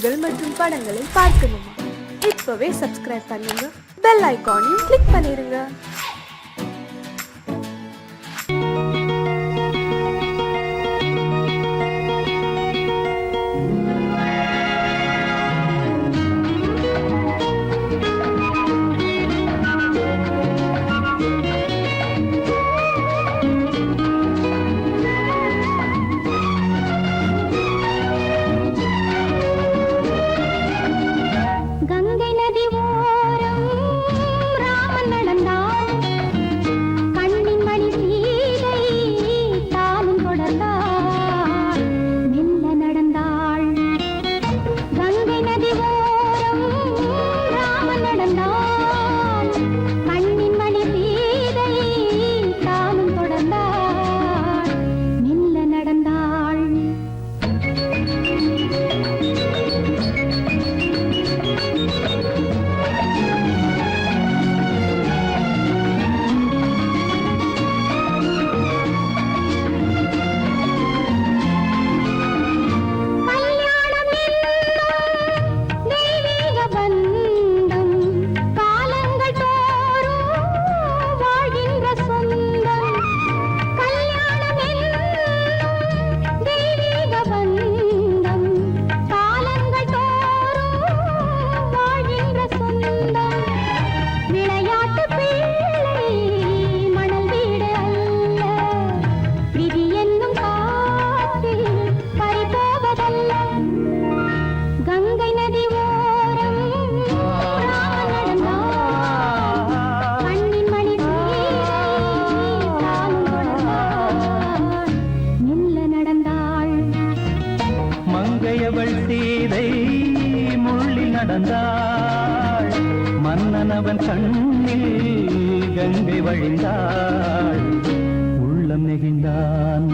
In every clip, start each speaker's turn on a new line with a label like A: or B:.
A: பாடல்கள் மற்றும் படங்களை பார்க்கணுமா? இப்பவே சப்ஸ்கிரைப் பண்ணுங்க, பெல் ஐகானையும் கிளிக் பண்ணிருங்க.
B: நடந்தாள் மன்னனவன் கண்ணில் கங்கை வழிந்தாள். உள்ளம் நெகிழ்ந்தான்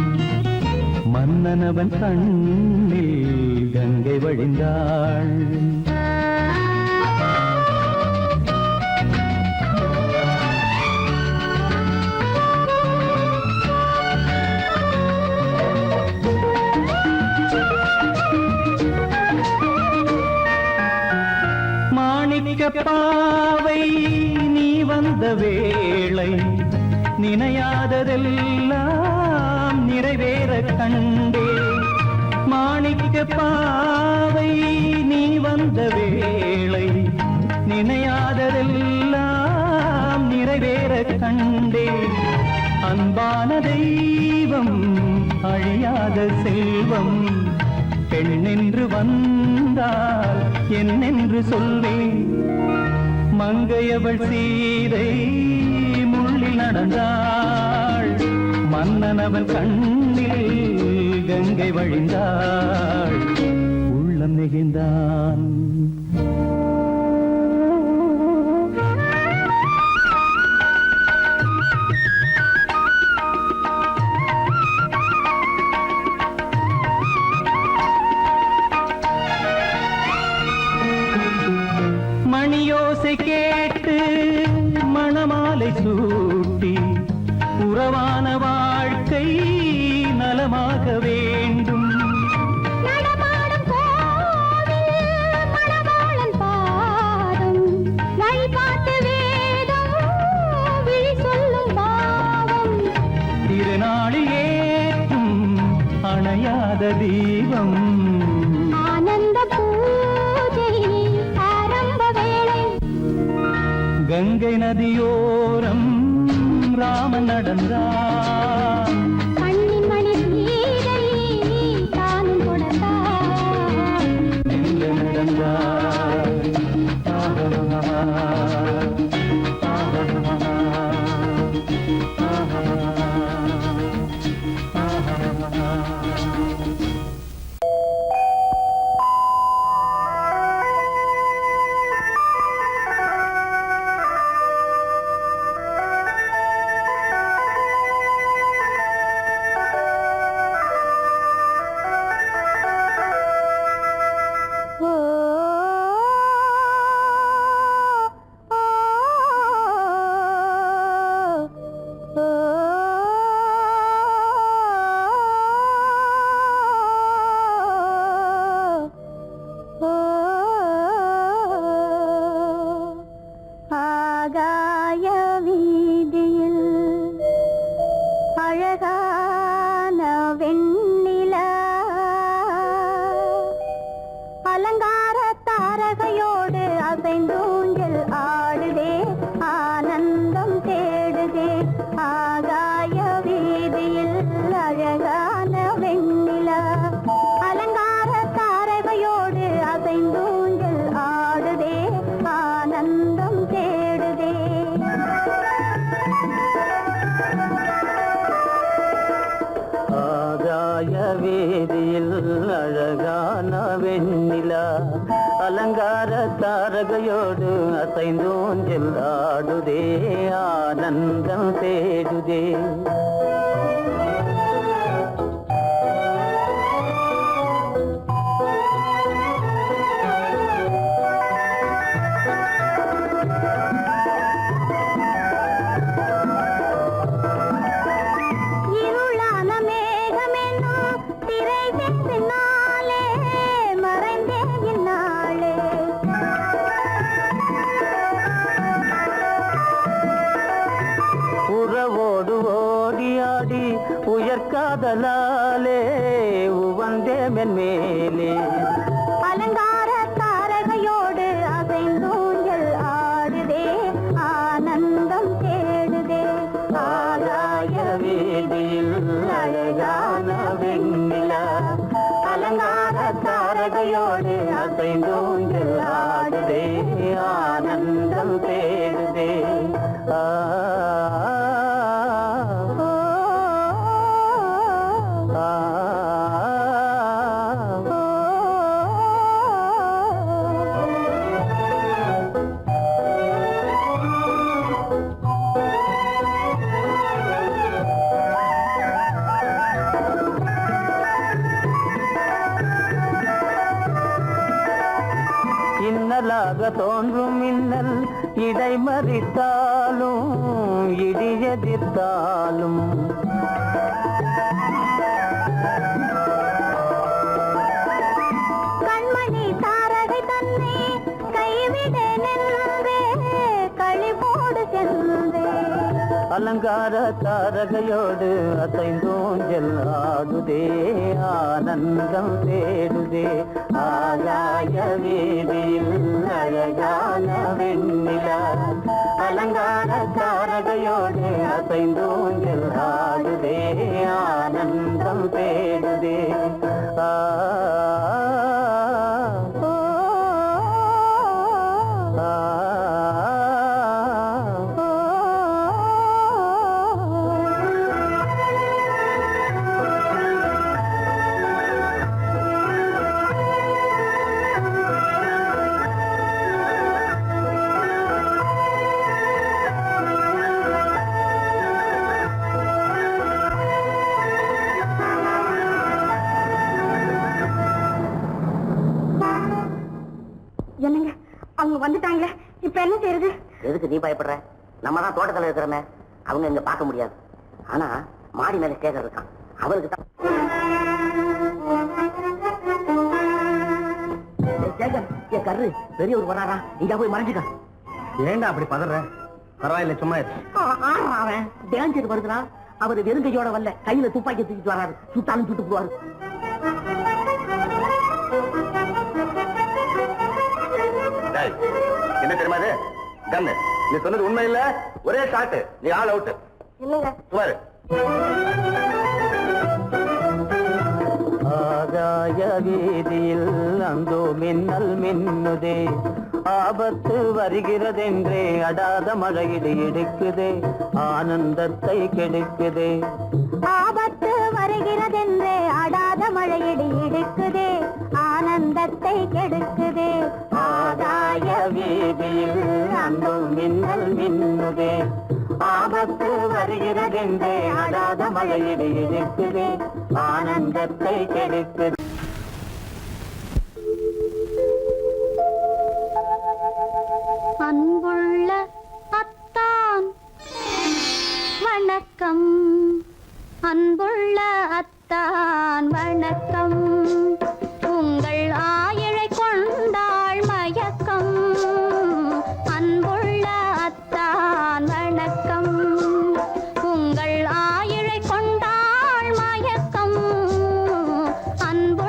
B: மன்னனவன் கண்ணில் கங்கை வழிந்தாள். பாவை நீ வந்த வேளை நினையாததெல்லாம் நிறைவேற கண்டே. மாணிக்க பாவை நீ வந்த வேளை நினையாததெல்லாம் நிறைவேற கண்டே. அன்பான தெய்வம் அழியாத செல்வம் பெண்ணென்று வந்தால் என்னென்று சொல்வேன். மங்கையவள் சீதை முள்ளில் நடந்தாள் மன்னனவன் கண்ணில் கங்கை வழிந்தாள். உள்ளம் நெகிழ்ந்தான் மணியோசை கேட்டு மணமாலை சூட்டி உறவான வாழ்க்கை நலமாக வேண்டும்.
C: நடமாடும் கோவில் மணவாளன் பாதம் வழிபாட்டு வேதம் விழி சொல்லும் பாவம்.
B: திருநாளில் ஏற்றும் அணையாத தீபம்
C: ஆனந்த பூஜை ஆரம்ப வேளை.
B: கங்கை நதியோரம் ராமன் நடந்தான்
C: கண்ணின் மணி சீதை தானும் கொடுத்தான்.
B: எங்க நடந்தான்
C: தாரகையோடு அசைந்தூஞ்சல் ஆடுதே ஆனந்தம் தேடுதே ஆகாய வீதியில் அழகான வெண்ணிலா அலங்கார தாரகையோடு அசைந்தூஞ்சல் ஆடுதே ஆனந்தம் தேடுதே
B: ஆகாய வீதியில் அழகான வெண்ணிலா அலங்கார தாரகையோடு அசைந்தூஞ்சல் ஆடுதே ஆனந்தம் தேடுதே
C: இருளான மேகமென்னும் திரையின் பின்னாலே மறைந்தே இந்நாளே
B: உறவோடு ஓடியாடி உயர்காதலாலே உவந்தே மென்மேலே
C: அலங்கார தாரகையோடு அசைந்தூஞ்சல் ஆடுதே ஆனந்தம் தேடுதே
B: ஆகாய வீதியில் அழகான வெண்ணிலா அலங்கார தாரகையோடு அசைந்தூஞ்சல் ஆடுதே ஆனந்தம் தேடுதே ஆ
C: ஓ,
B: ஆ,
C: ஓ,
B: இன்னலாக தோன்றும் மின்னல் இடைமறித்தாலும் இடியெதிர்த்தாலும்
C: கண்மணி தாரகை தன்னை கைவிட நின்றே களிபோடு சென்றே
B: அலங்கார தாரகையோடு அசைந்தூஞ்சல் ஆடுதே ஆனந்தம் தேடுதே ஆகாய வீதியில் அழகான வெண்ணிலா அலங்கார தாரகையோடு அசைந்தூஞ்சல் ஆடுதே ஆனந்தம் தேடுதே ஆ
C: ஓ,
B: ஆ,
C: ஓ, என்னங்க அவங்க வந்துட்டாங்களே இப்ப என்ன செய்யறது
D: எதுக்கு நீ பயப்படுற? நம்ம தான் தோட்டத்துல இருக்கிறோமே, அவங்க இங்க பார்க்க முடியாது. ஆனா மாடி மேல ஸ்டேஜர் இருக்கான், அவருக்கு தான். சேகர், என் கரு பெரியவர் வராரா, இங்க போய் மறைஞ்சுக்க.
B: ஏண்டா அப்படி பதற? பரவாயில்ல, சும்மா இரு.
D: அவன் டேஞ்சர் வருகிறான். அவர் வெறுங்கையோட வரல, கையில துப்பாக்கி தூக்கிட்டு வராரு. சுட்டாலும் சுட்டு போவாரு.
B: என்ன தெரியுமா இது? கண்ணு. நீ சொன்னது உண்மை இல்ல, ஒரே ஷாட், நீ ஆல் அவுட்.
C: இல்லைங்க
B: சுமாரு. ஆகாய வீதியில் அந்தோ மின்னல் மின்னுதே, ஆபத்து வருகிறதென்றே அடாத மழையிடு எடுக்குதே, ஆனந்தத்தை கெடுக்குதே.
C: ஆபத்து வருகிறதென்றே அடாத மழையிடி இடுக்குதே ஆனந்தத்தை கெடுக்குதே
B: ஆகாய வீதியில் அந்தோ மின்னல் மின்னுதே, ஆபத்து வருகிறதென்றே அடாத மழையிடு எடுக்குதே, ஆனந்தத்தை கெடுக்குதே.
C: அன்புள்ள அத்தான் வணக்கம், அன்புள்ள அத்தான் வணக்கம், உங்கள் ஆயிழை கொண்டாள் மயக்கம், அன்புள்ள அத்தான் வணக்கம், உங்கள் ஆயிழை கொண்டாள் மயக்கம், அன்பு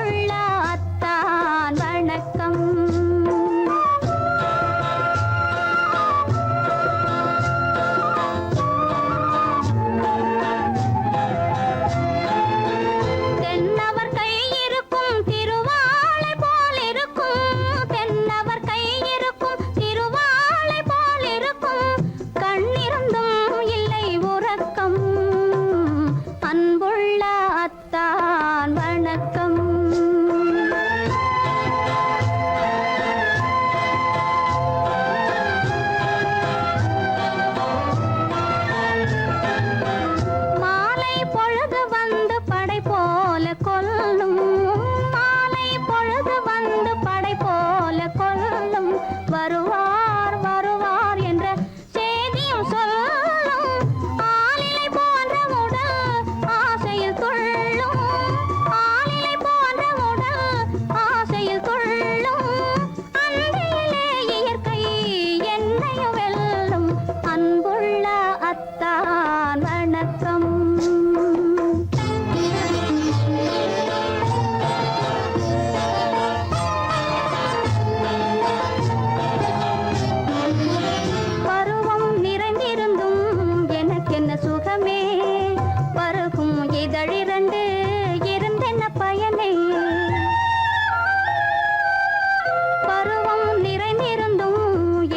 C: பருவம் நிறைந்திருந்தும்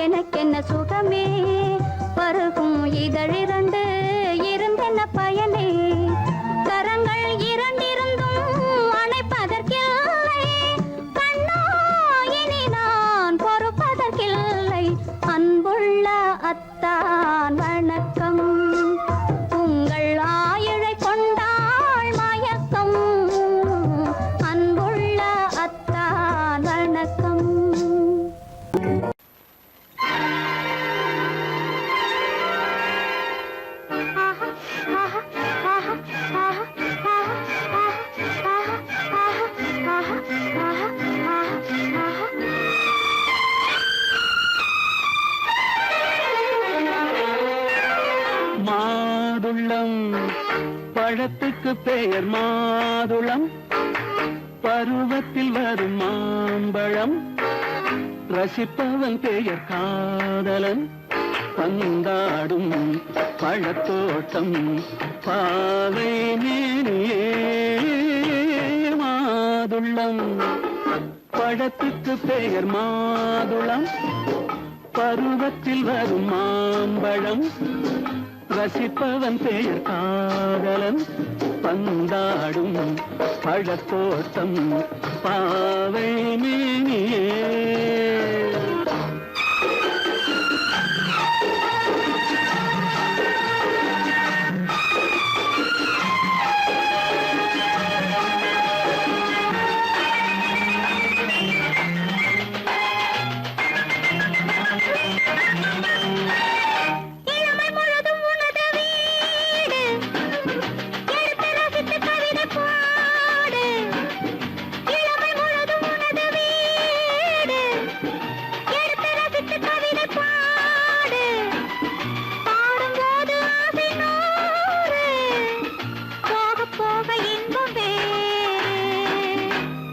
C: எனக்கென்ன சுகமே, பருகும் இதழிரண்டு இருந்தென்ன பயனே, கரங்கள் இரண்டிருந்தும் அணைப்பதற்கில்லை, கண்ணா இனி நான் பொறுப்பதற்கில்லை. அன்புள்ள அத்தான் வணக்கம், உங்கள் ஆயுளை கொண்டாள் மயக்கம். அன்புள்ள அத்தான் வணக்கம்.
E: மாதுளம் பழத்துக்கு பெயர் மாதுளம், பருவத்தில் வரும் மாம்பழம், ரசிப்பவன் பெயர் காதலன், பந்தாடும் பழத்தோட்டம் பாவை மேனியே. மாதுளம் பழத்துக்கு பெயர் மாதுளம், பருவத்தில் வரும் மாம்பழம், ரசிப்பவன் பெயர் காதலன், பந்தாடும் பழத்தோட்டம் பாவை மேனியே.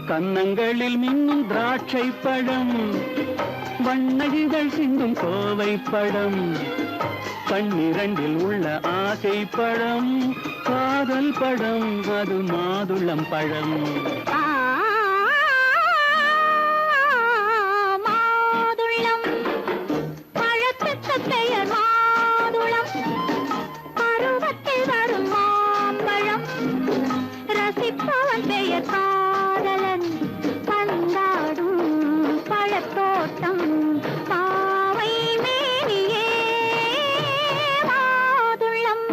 E: கன்னங்களில் மின்னும் திராட்சை பழம், வண்ணகிகள் சிந்தும் கோவை பழம், கண்ணிரண்டில் உள்ள ஆசை பழம், காதல் பழம், அது மாதுளம் பழம்.
C: மாதுளம் பழத்துக்கு பெயர் மாதுளம், பருவத்தில் வரும் மாம்பழம், ரசிப்பவன் பெயர் காதலன், பந்தாடும் பழத்தோட்டம் பாவை மேனியே. மாதுளம்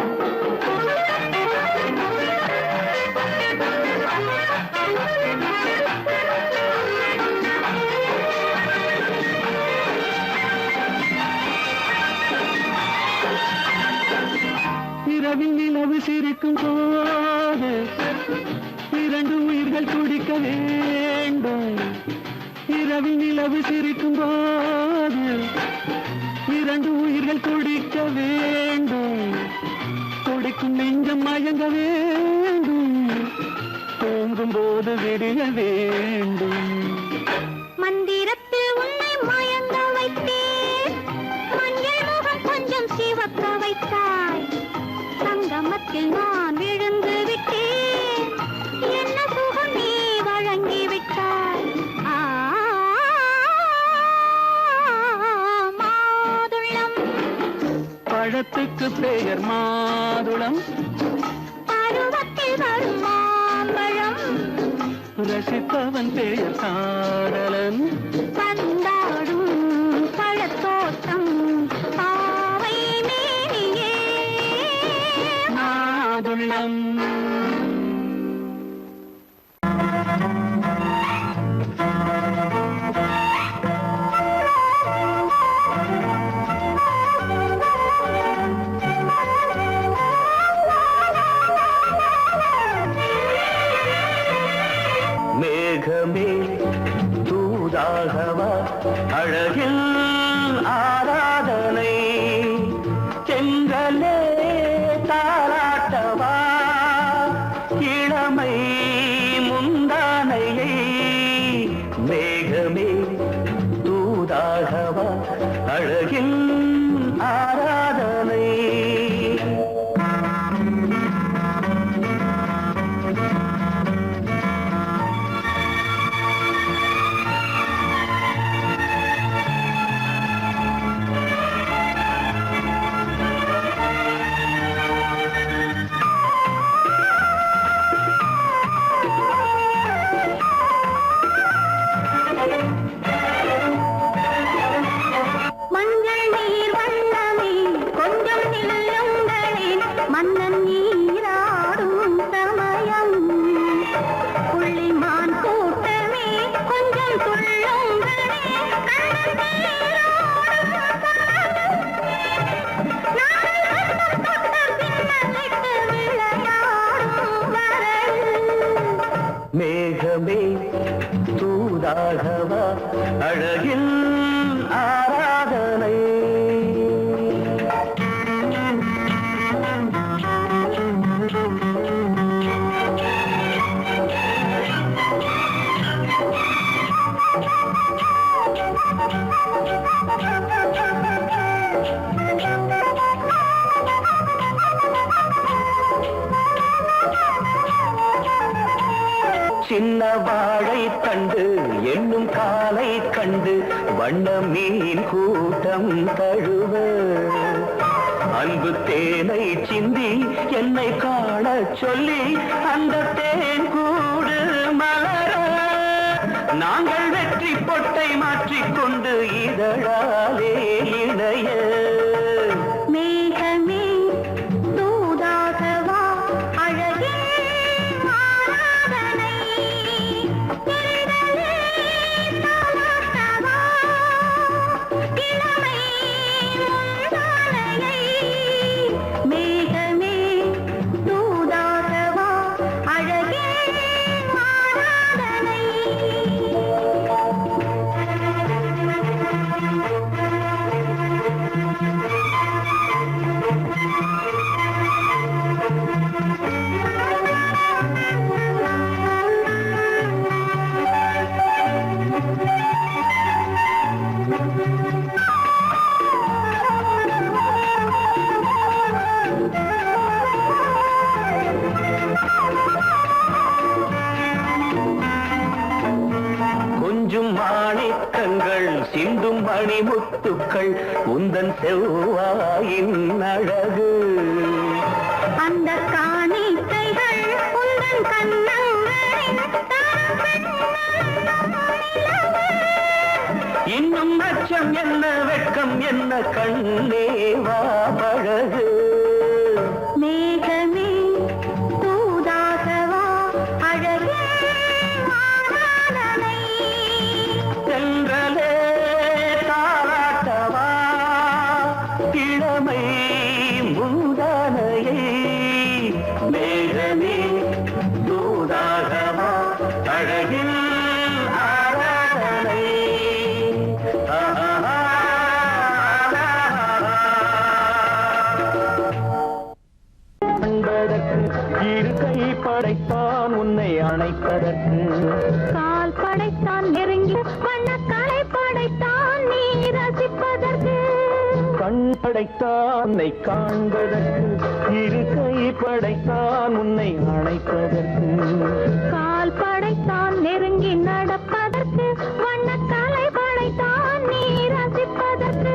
E: இரவில் நிலவு சிரிக்கும் போது இரண்டு உயிர்கள் துடிக்க வேண்டும். இரவில் நிலவு சிரிக்கும் போது இரண்டு உயிர்கள் துடிக்க வேண்டும். துடிக்கும் நெஞ்சம் மயங்க வேண்டும், தூங்கும் போது விடிய வேண்டும்.
C: மந்திரத்தில் உன்னை மயங்க வைத்தேன், மஞ்சள் முகம் கொஞ்சம் சிவக்க வைத்தாய், சங்கமத்தில் நான் விழுந்து விட்டேன், என்ன சுகம் நீ வழங்கி விட்டாய். மாதுளம்
E: பழத்துக்கு பெயர் மாதுளம்,
C: பருவத்தில் வரும் மாம்பழம்,
E: ரசிப்பவன் பெயர் காதலன்,
C: பந்தாடும் பழத்தோட்டம் பாவை மேனியே.
E: மாதுளம்.
B: மேகமே தூதாகவா அழகில் ஆராதனை, செங்கலே தாராட்டவா இளமை முந்தானையை. மேகமே தூதாகவா அழகில் ஆராதனை.
E: அழகில் ஆராதனை. சின்ன வாழை தண்டு என்னும் காலை கண்டு வண்ண மீன் கூட்டம் தழுவ அன்பு தேனை சிந்தி என்னை காண சொல்லி அந்த தேன் கூடு மலர நாங்கள் வெற்றி பொட்டை மாற்றிக்கொண்டு இதழாலே இணைய
C: மேகமே தூதாகவா அழகே ஆராதனை திரளே தாலாட்டவா இளமை முந்தானையை மேகமே தூதாகவா அழகே ஆராதனை.
E: கொஞ்சும் மாணிக்கங்கள் சிந்தும் மணிமுத்துக்கள் உந்தன் செவ்வாயின் அழகு
C: அந்த காணிக்கைகள் உந்தன் கண்ணங்களின்
E: இன்னும் அச்சம் என்ன வெட்கம் என்ன கண்ணே வா பழகு
C: மேகமே தூதாகவா அழகே ஆராதனை.
E: சென்றலே தாராட்டவா இளமை முந்தானையை மேகமே தூதாகவா அழகில் ஆராதனை. அன்பதற்கு இரு கை படைத்தான் உன்னை அணைப்பதற்கு
C: கால் படைத்தான் நெருங்கி வண்ணக்காலை படைத்தான் நீ ரசிப்பதற்கு
E: கண் படைத்தான் உன்னை காண்பதற்கு இரு கை படைத்தான் உன்னை அணைப்பதற்கு
C: கால் படைத்தான் நெருங்கி நடப்பதற்கு வண்ணக்காலை படைத்தான் நீ ரசிப்பதற்கு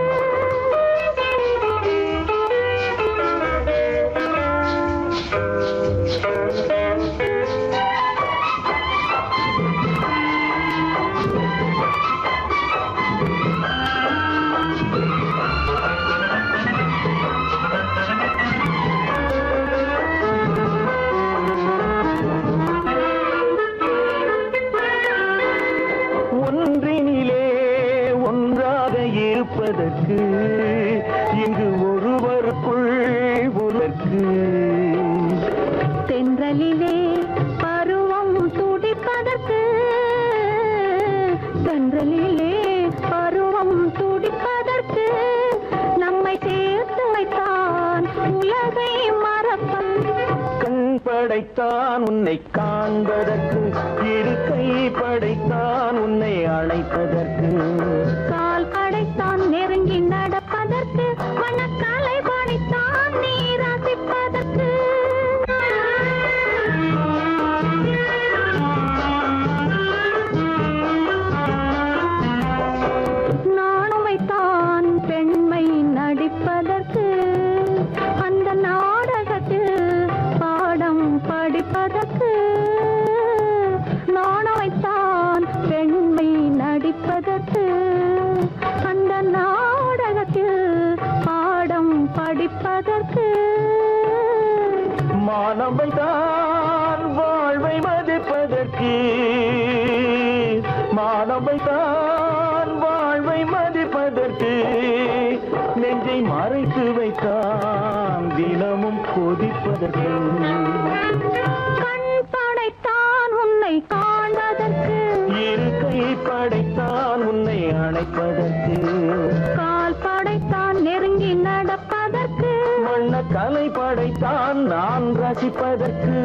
E: ஒன்றினிலே ஒன்றாக இருப்பதற்கு இங்கு ஒருவருக்குள் ஒருவருக்கு
C: தென்றலிலே பருவம் துடிப்பதற்கு தென்றலிலே பருவம் துடிப்பதற்கு நம்மை சேர்த்து வைத்தான் உலகை மறப்பன்
E: கண் படைத்தான் உன்னை காண்பதற்கு இரு கை படைத்தான் உன்னை அழைப்பதற்கு
C: கால் படைத்தான் நெருங்கி நடப்பதற்கு வண்ணக்காலை படைத்தான் நீ ரசிப்பதற்கு நானும் வைத்தான் பெண்மை நடிப்பதற்கு அந்த நாடகத்தில் பாடம் படிப்பதற்கு நானும் வைத்தான் பெண்மை நடிப்பதற்கு அந்த நாடகத்தில் பாடம் படிப்பதற்கு
E: மானவைதான் வாழ்வை மதிப்பதற்கு மானவைதான் வாழ்வை மதிப்பதற்கு நெஞ்சை மறைத்து வைத்தான் தினமும் கொதிப்பதற்கு
C: கண் படைத்தான் உன்னை காண்பதற்கு
E: இரு கை படைத்தான் அணைப்பதற்கு
C: கால் படைத்தான் நெருங்கி நடப்பதற்கு
E: வண்ண கலை படைத்தான் நான் ரசிப்பதற்கு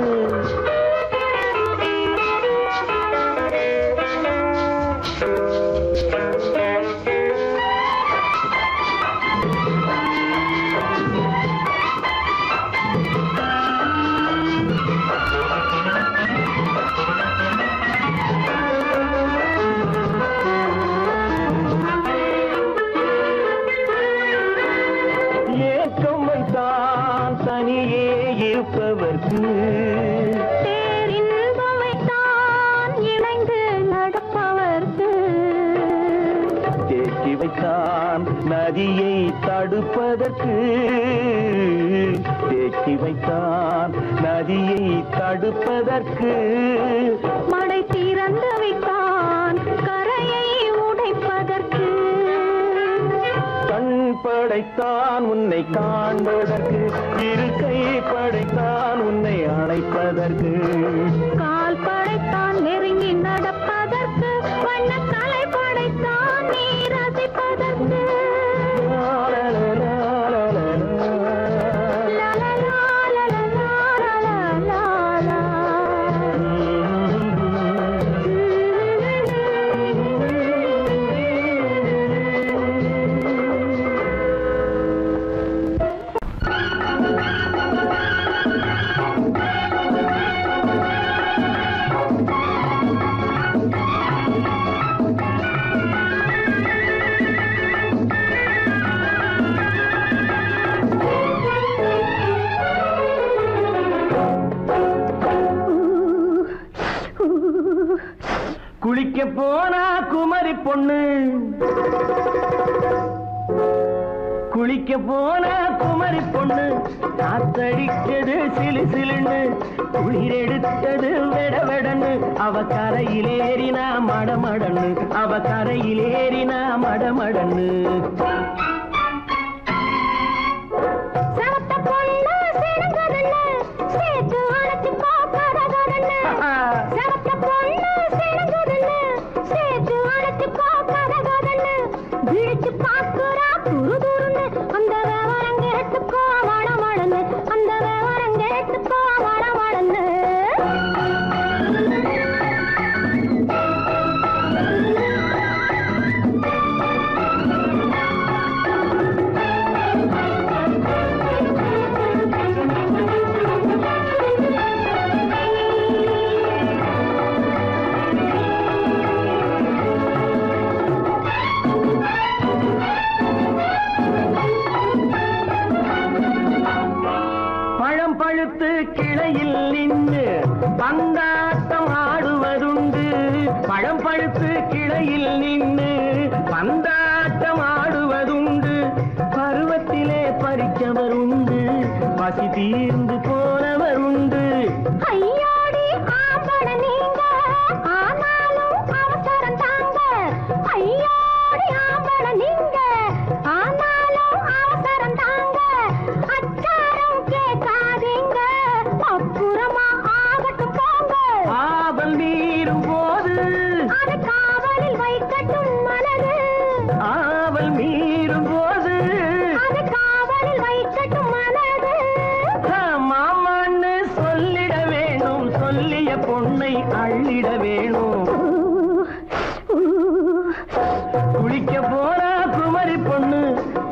E: தனியே இருப்பவர்க்கு
C: பேரின்பம் வைத்தான் இணைந்து நடப்பவர்க்கு
E: தேக்கி வைத்தான் நதியை தடுப்பதற்கு தேக்கி வைத்தான் நதியை தடுப்பதற்கு
C: மடை திறந்து வைத்தான் கரையை உடைப்பதற்கு
E: கண் படைத்தான் உன்னை காண்பதற்கு இருக்கை படைத்தான் உன்னை அணைப்பதற்கு
C: கால் படைத்தான் நெருங்கி நடப்பதற்கு வண்ண கலை படைத்தான் நீ ரசிப்பதற்கு
E: குளிக்க போனா குமரி பொண்ணு குளிக்க போனா குமரி பொண்ணு காத்தடிச்சது சிலு சிலுன்னு குளிர் எடுத்தது வெட வெடன்னு அவ கரையிலேறினா மடமடன்னு அவ கரையிலேறினா மடமடன்னு பழுத்து கிளையில் நின்று பந்தாட்டம் ஆடுவதுண்டு பழம் பழுத்து கிளையில் நின்று பந்தாட்டம் ஆடுவதுண்டு பருவத்திலே பறிச்சவர் உண்டு பசி தீர்ந்து போனவர் உண்டு
C: ஐயோடி ஆம்பள நீங்க ஆனாலும் அவசரம் தாங்க ஐயோடி ஆம்பள நீங்க ஆனாலும் அவசரம் தாங்க அச்சாரம் கேட்காதீங்க அப்புறமா ஆகட்டும் போங்க
E: ஆவல் மீறும் போது
C: அது காவலில் வைக்கட்டும் மனது
E: ஆவல் மீறும் போது
C: அது காவலில் வைக்கட்டும் மனது
E: மாமான்னு சொல்லிட வேணும் சொல்லிய பொண்ணை அள்ளிட வேணும் குளிக்க போனா குமரி பொண்ணு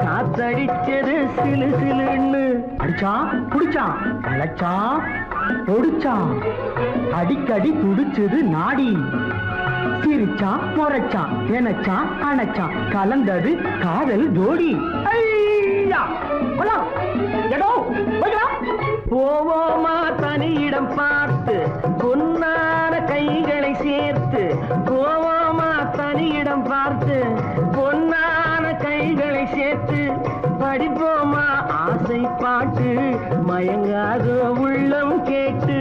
E: காத்தடிச்சது சிலு சிலுன்னு
F: அடிச்சான் புடிச்சான் அழைச்சான் பொடிச்சான் அடிக்கடி துடிச்சது நாடி சிரிச்சான் முறைச்சான் நினைச்சான் அணைச்சான் கலந்தது காதல் ஜோடி ஐயா! போலாம். எடோ, போய்க்கலாம்.
E: போவோமா தனியிடம் பார்த்து பொன்னான கைகளை சேர்த்து போவோமா தனியிடம் பார்த்து பொன்னான கைகளை சேர்த்து படிப்போமா ஆசை பாட்டு மயங்காத உள்ளம் கேட்டு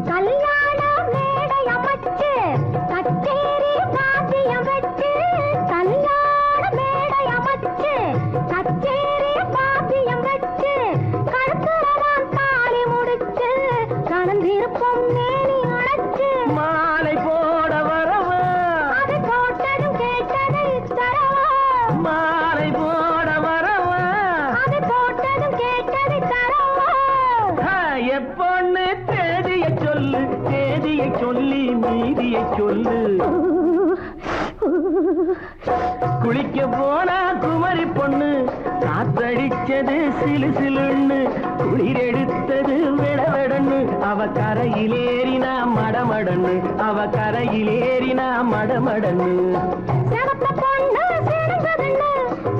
C: கல்யாண மேடை அமைச்சு கச்சேரி வாத்தியம் வச்சு கல்யாண மேடை அமைச்சு கச்சேரி வாத்தியம் வச்சு கழுத்துறதான் தாலி முடிச்சு கலந்திருப்போம் மேனி அணைச்சு
E: மாலை போட வரவா
C: அது போட்டதும் கேட்டதை தரவா
E: சொல்லு. குளிக்க போனா குமரி பொண்ணு காத்தடிச்சது சிலு சிலுன்னு குளிர் எடுத்தது விடவெடன்னு அவ கரையிலேறினா மடமடன்னு அவ கரையிலேறினா மடமடன்னு
C: சிவத்த பொண்ணு சிறந்ததுன்னு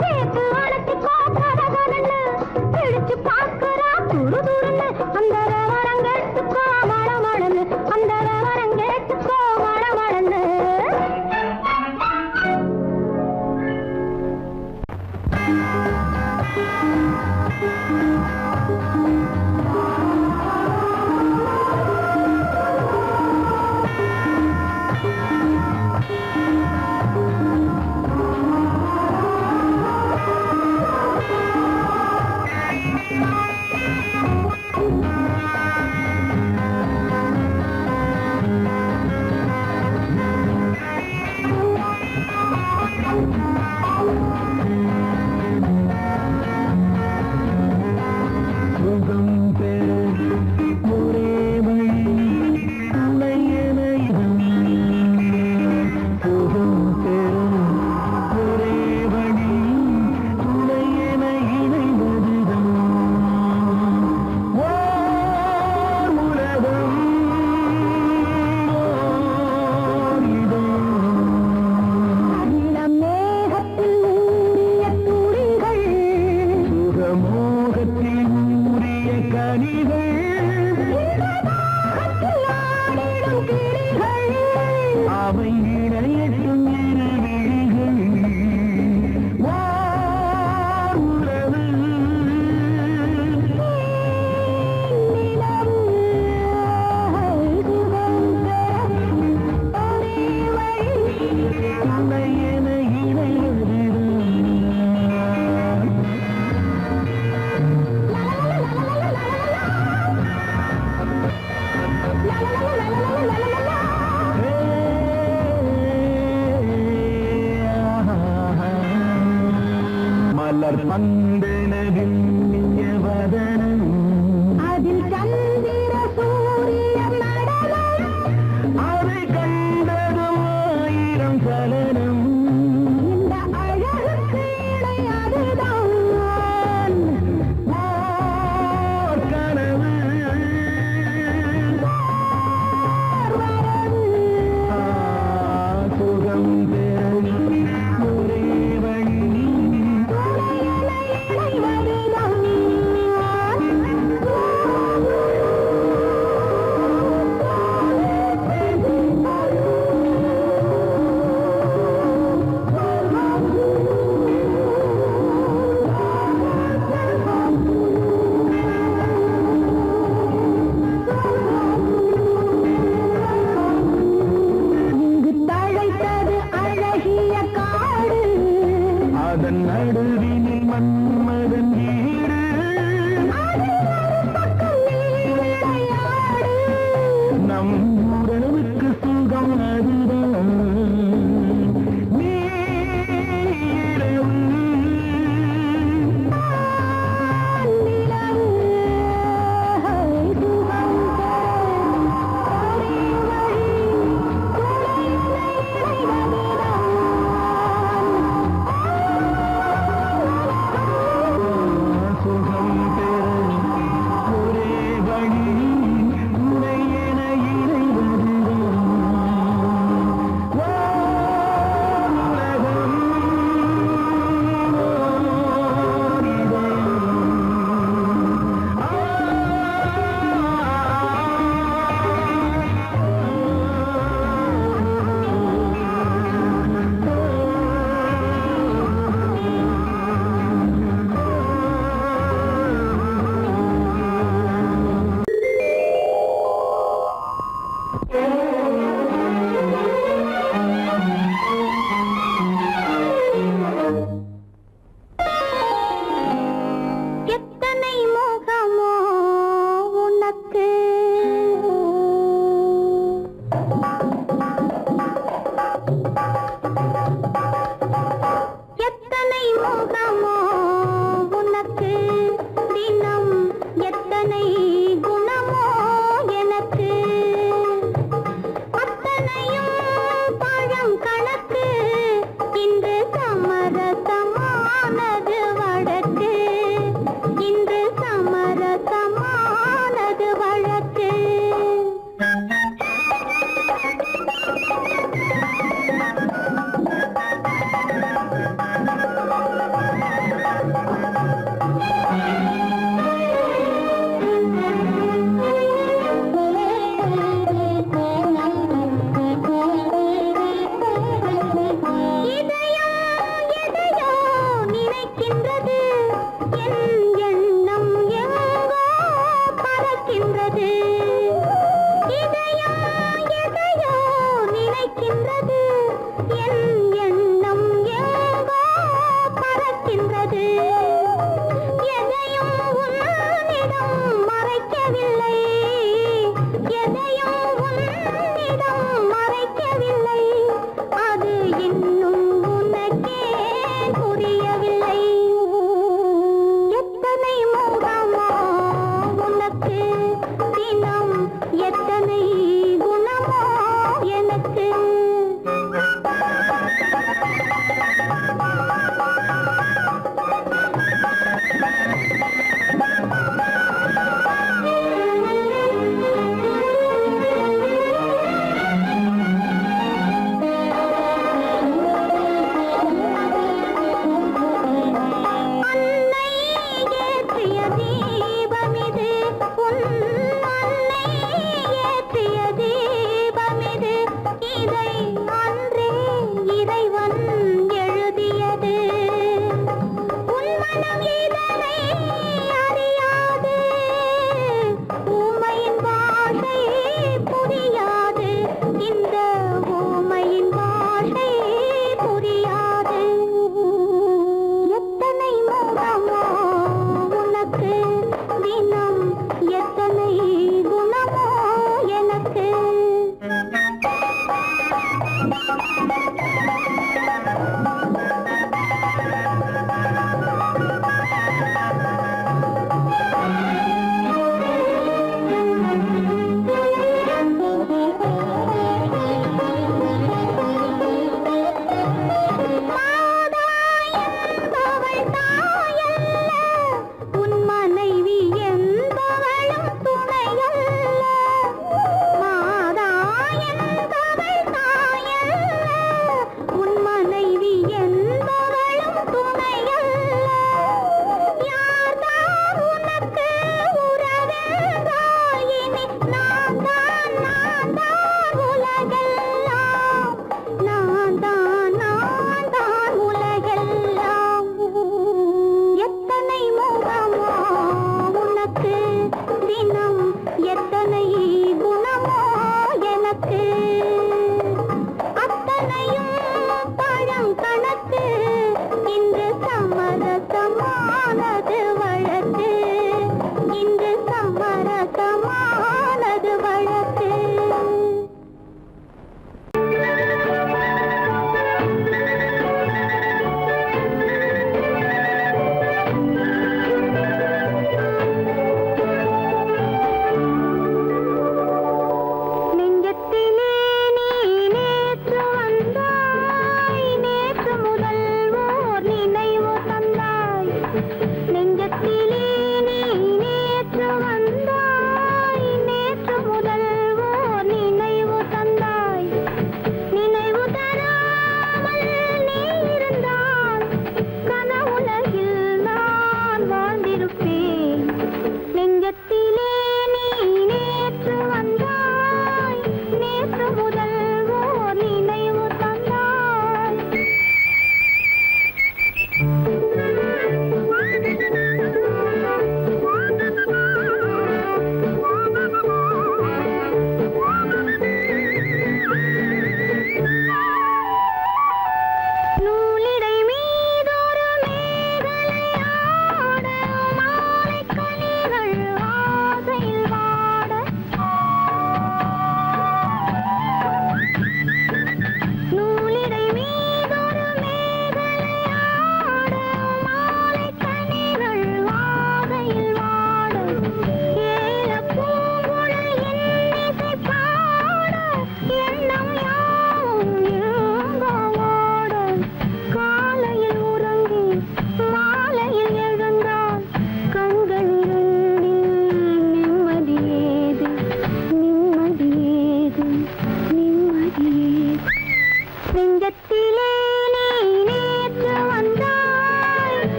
C: சேர்த்து வளர்த்துக்கோ கதகதன்னு பிடிச்சு பார்க்கறா துரு துருன்னு அந்த வரங்கெட்டுக்கோ மடமடன்னு அந்த வரங்கெட்டுக்கோ மடமடன்னு அதில் சந்திர சூரிய நடனம்
E: அதை கண்டதும் ஆயிரம் சலனம்
C: இந்த அழகுக்கு இணை அதுதான்
E: ஓர் கனவு சுகம் பெறும் ஒரே வழி
C: இங்கு தழைத்தது அழகிய காடு
E: அதன் நடுவினில் மன்மதன் வீடு
C: பக்கம் நீ விளையாடு
E: நம் உறவுக்கு சுகம் அதுதான் நீரவு
C: நிலவு சுகம் ஒரே வழி துணையினை இணைவதுதான் இறைவன் எழுதியது உன் மனம் இதனை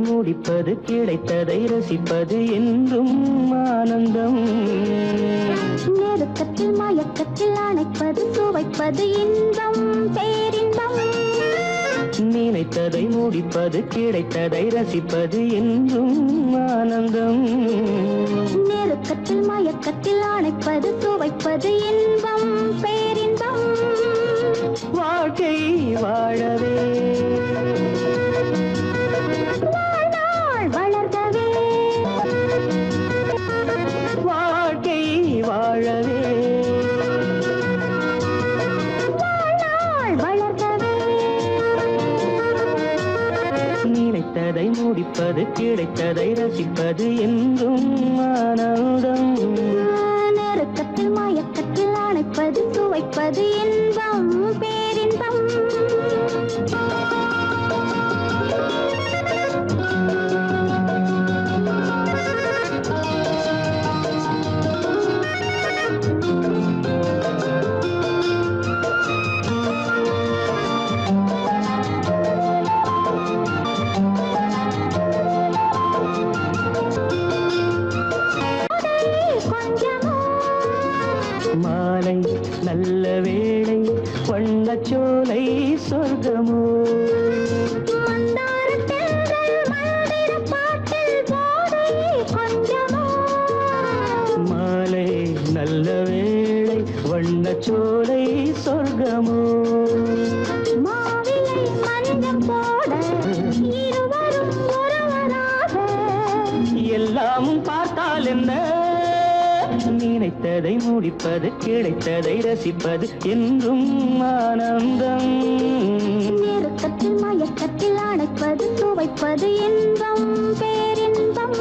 E: முடிப்பது கிடைத்ததை ரசிப்பது என்றும் ஆனந்தம்.
C: நெருக்கத்தில் மயக்கத்தில் அணைப்பது சுவைப்பது இன்பம் பேரின்பம்.
E: நினைத்ததை முடிப்பது கிடைத்ததை ரசிப்பது என்றும் ஆனந்தம்.
C: நெருக்கத்தில் மயக்கத்தில் அணைப்பது சுவைப்பது இன்பம் பேரின்பம்.
E: வாழ்க்கை வாழவே
C: வாழ்நாள் வளர்கவே
E: வாழ்க்கை வாழவே
C: வாழ்நாள் வளர்கவே.
E: நினைத்ததை முடிப்பது கிடைத்ததை ரசிப்பது என்றும் ஆனந்தம்.
C: நெருக்கத்தில் மயக்கத்தில் அணைப்பது சுவைப்பது இன்பம் பேரின்பம்.
E: மாலை நல்ல வேளை வண்ணச்சோலை சொர்க்கமோ. மாலை நல்ல வேளை வண்ணச்சோலை சொர்க்கமோ.
C: மாவிலை மஞ்சம் போட இருவரும் ஒருவராக
E: எல்லாம் பார்த்தால் என்ன, நினைத்ததை முடிப்பது கிடைத்ததை ரசிப்பது என்றும் ஆனந்தம்.
C: நெருக்கத்தில் மயக்கத்தில் அணைப்பது சுவைப்பது இன்பம் பேரின்பம்.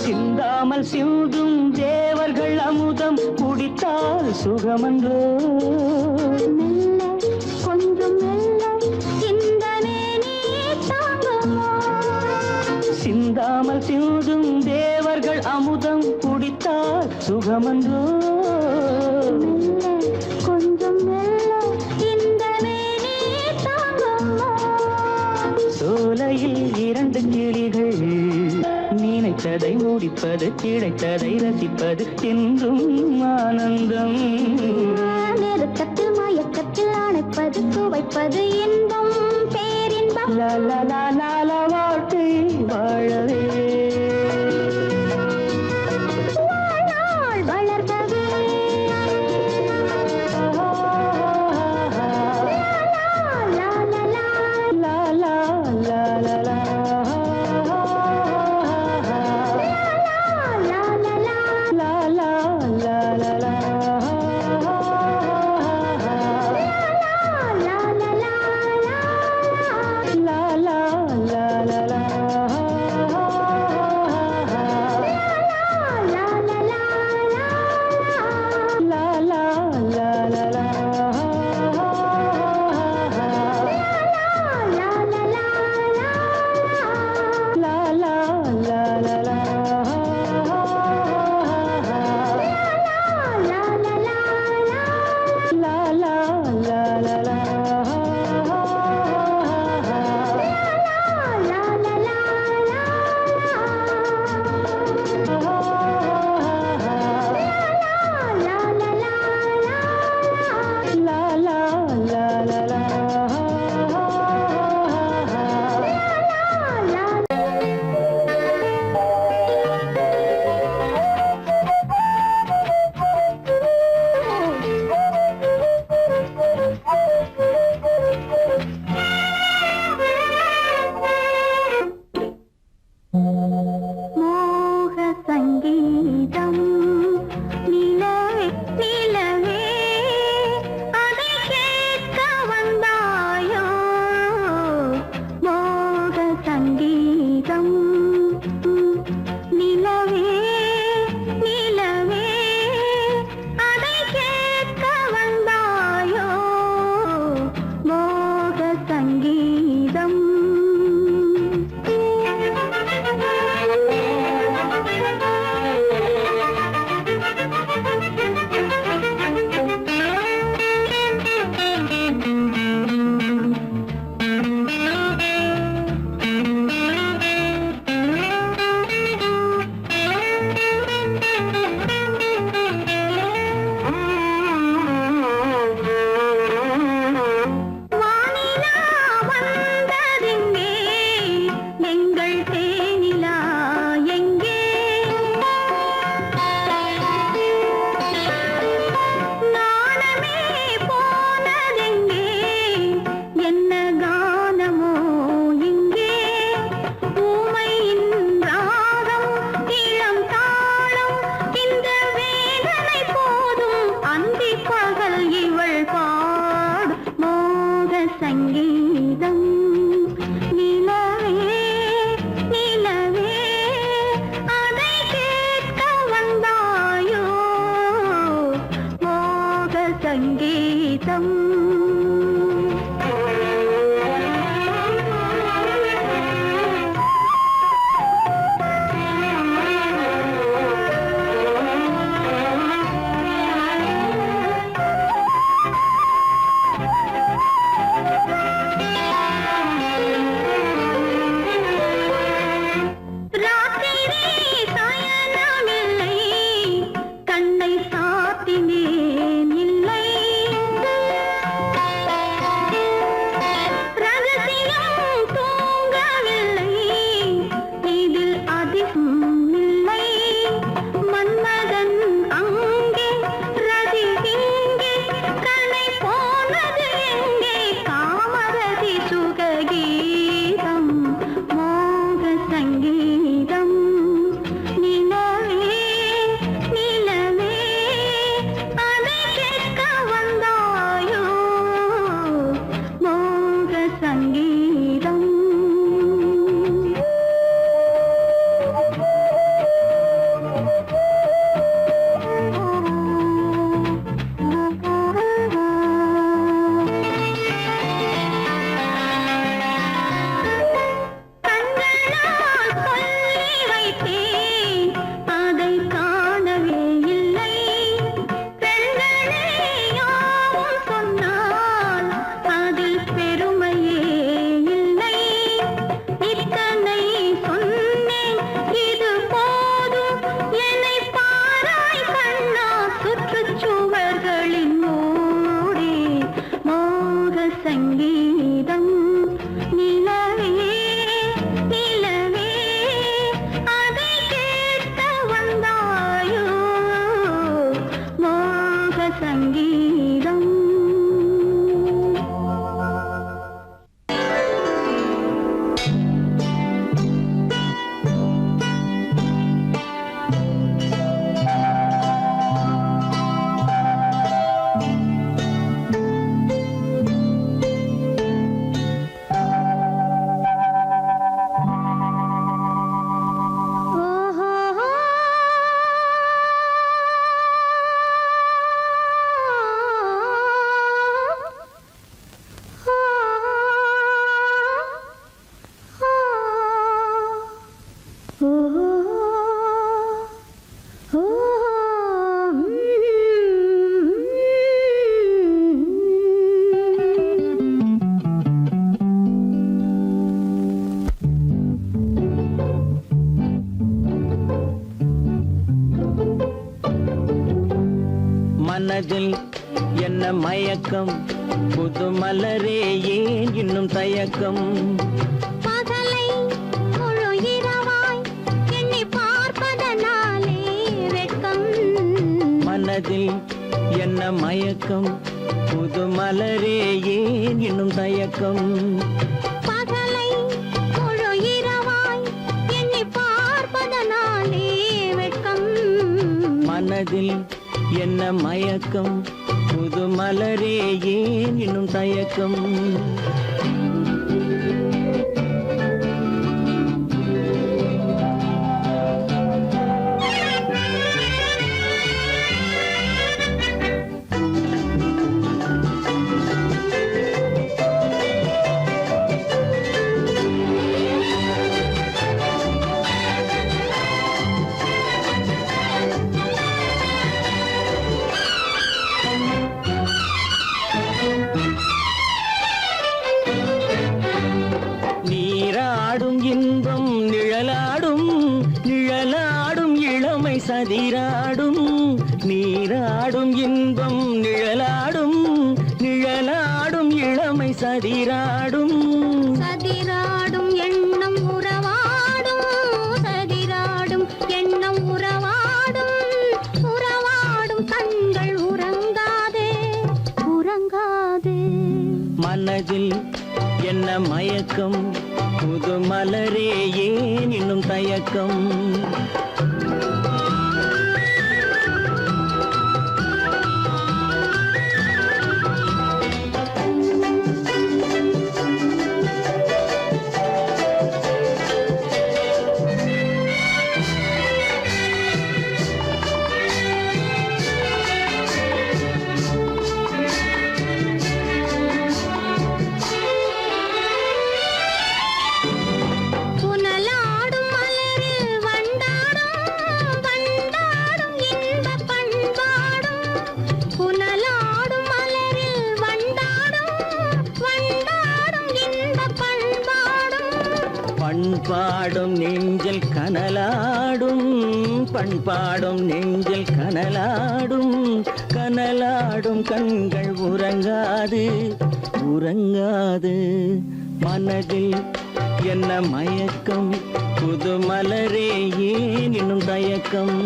E: சிந்தாமல் சிந்தும் தேவர்கள் அமுதம் குடித்தால் சுகமன்றோ.
C: மெல்ல கொஞ்சம் மெல்ல இந்த மேனி தாங்குமோ.
E: சிந்தாமல் சிந்தும் தேவர்கள் அமுதம் குடித்தால் சுகமன்றோ.
C: மெல்ல கொஞ்சம் மெல்ல இந்த மேனி தாங்குமோ.
E: சோலையில் இரண்டு கிளிகள் நினைத்ததை முடிப்பது கிடைத்ததை ரசிப்பது என்றும் ஆனந்தம்.
C: நெருக்கத்தில் மயக்கத்தில் அணைப்பது சுவைப்பது இன்பம் பேரின்பம்.
E: லால வாழ்க்கை வாழவே
C: வாழ்நாள் வளர்கவே லா லா லா சங்கீதம் நிலவே நிலவே அதை கேட்க வந்தாயோ மோக சங்கீதம் சங்கீதம் நிலவே நிலவே அதை கேட்க வந்தாயோ மோக சங்கீதம்
E: மனதில் என்ன மயக்கம் புது மலரே ஏன் இன்னும் தயக்கம்
C: பகலை முழு இரவாய் எண்ணி பார்ப்பதனாலே வெட்கம்
E: மனதில் என்ன மயக்கம் புது மலரே ஏன் இன்னும் தயக்கம்
C: பகலை முழு இரவாய் எண்ணி பார்ப்பதனாலே வெட்கம்
E: மனதில் என்ன மயக்கம் புது மலரே ஏன் இன்னும் தயக்கம் நீராடும் இன்பம் நிழலாடும் நிழலாடும் இளமை சதிராடும் நீராடும் இன்பம் நிழலாடும் நிழலாடும் இளமை சதிராடும்
C: சதிராடும் எண்ணம் உறவாடும் சதிராடும் எண்ணம் உறவாடும் உறவாடும் கண்கள் உறங்காதே உறங்காதே
E: மனதில் என்ன மயக்கம் புது மலரே ஏன் இன்னும் தயக்கம் பண்பாடும் நெஞ்சில் கனலாடும் பண்பாடும் நெஞ்சில் கனலாடும் கனலாடும் கண்கள் உறங்காது உறங்காது மனதில் என்ன மயக்கம் புது மலரே ஏன் இன்னும் தயக்கம்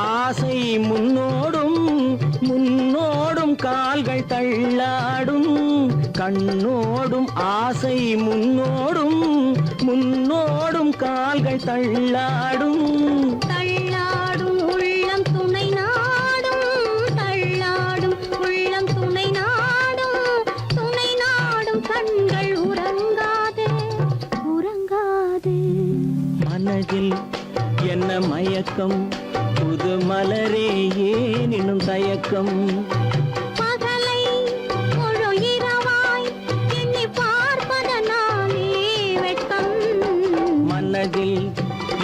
E: ஆசை முன்னோடும் முன்னோடும் கால்கள் தள்ளாடும் கண்ணோடும் ஆசை முன்னோடும் முன்னோடும் கால்கள் தள்ளாடும்
C: தள்ளாடும் உள்ளம் துணை நாடும் தள்ளாடும் உள்ளம் துணை நாடும் கண்கள் உறங்காதே உறங்காதே
E: மனதில் என்ன மயக்கம் புது மலரே ஏன் இன்னும் தயக்கம்
C: பகலை முழு இரவாய் எண்ணி பார்ப்பதனாலே வெட்கம்
E: மனதில்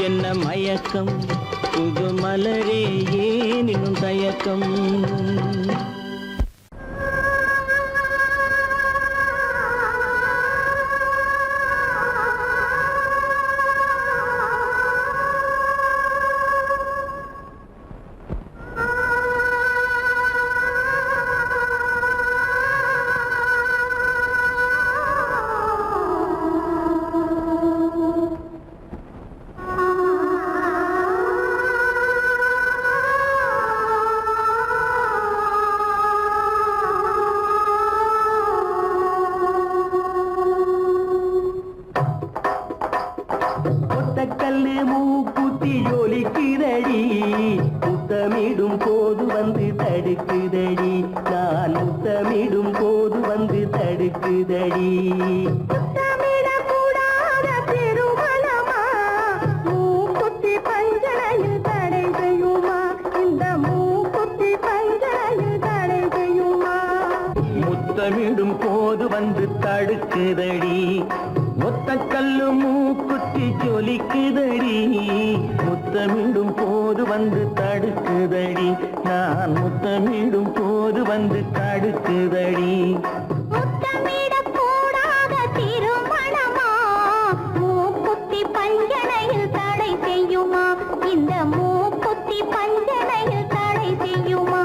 E: என்ன மயக்கம் புது மலரே ஏன் இன்னும் தயக்கம்
F: கல்லு மூக்குத்தி ஜொலிக்குதடி முத்தமிடும் போது வந்து தடுக்குதடி நான் முத்தமிடும் போது வந்து தடுக்குதடி முத்தமிடும் போது வந்து தடுக்குதடி ஒத்த கல்லு மூக்குத்தி ஜொலிக்குதடி முத்தமிடும் போது வந்து தடுக்குதடி நான் முத்தமிடும் போது வந்து தடுக்குதடி
C: பஞ்சனையில் தடை செய்யுமா இந்த மூக்குத்தி பஞ்சனையில் தடை செய்யுமா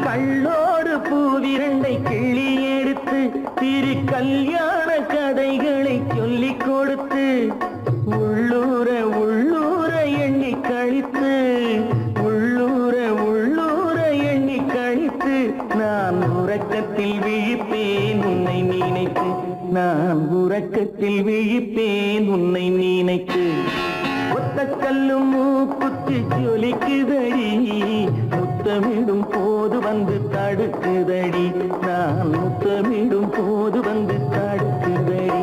F: கள்ளோடு பூவிரண்டை கிள்ளி எடுத்து திரு கல்யாண கதைகளை சொல்லிக் கொடுத்து உள்ளூர உள்ளூர எண்ணி கழித்து உள்ளூர உள்ளூர எண்ணி கழித்து நான் உறக்கத்தில் விழிப்பேன் உன்னை நினைத்து நான் உறக்கத்தில் விழிப்பேன் உன்னை நினைத்து ஒத்த கல்லும் மூக்குத்தி ஜொலிக்குதடி முத்தமிடும் போது வந்து தடுக்குதடி நான் முத்தமிடும் போது வந்து தடுக்குதடி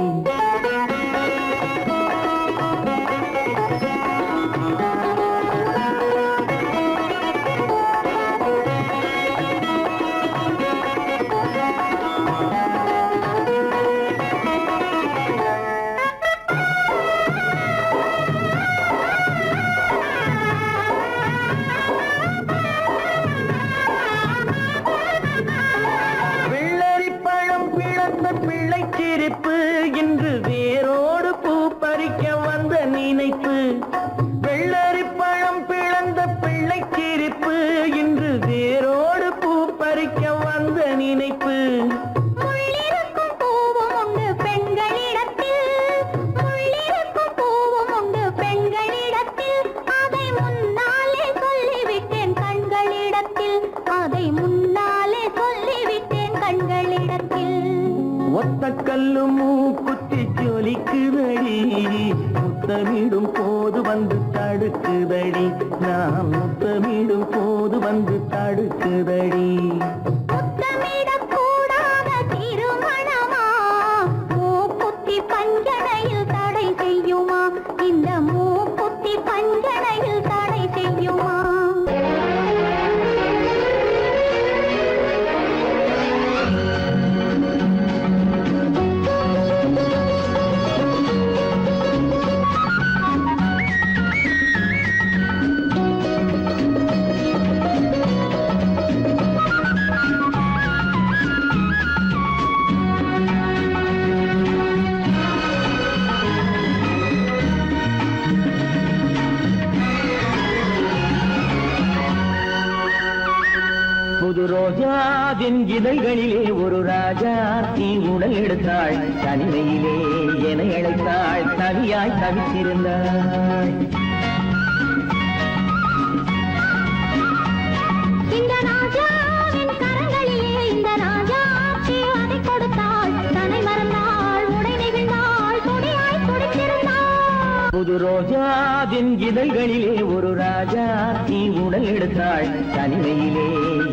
C: அதை முன்னாலே சொல்லிவிட்டேன் கண்களிடத்தில்.
F: ஒத்த கல்லு மூக்குத்தி ஜொலிக்குதடி, முத்தமிடும் போது வந்து தடுக்குதடி, நான் முத்தமிடும் போது வந்து தடுக்குதடி.
C: முத்தமிடக்கூடாத திருமணமா, மூக்குத்தி பஞ்சனையில் தடை செய்யுமா, இந்த மூக்குத்தி பஞ்சனையில் தடை செய்யுமா?
F: புது ரோஜாவின் இதழ்களிலே ஒரு ராஜா தீ உடல் எடுத்தாள், தனிமையிலே என அழைத்தாள், தனியாய் தவித்திருந்தாள்.
C: இந்த ராஜாவின் கரங்களிலே இந்த ராஜாக்கு அதை கொடுத்தாள், தன்னை மறந்தாள், உடை நெகிழ்ந்தாள், துடியாய் துடித்திருந்தாள்.
F: புது ரோஜாவின் இதழ்களிலே ஒரு ராஜா தீ உடல் எடுத்தாள், தனிமையிலே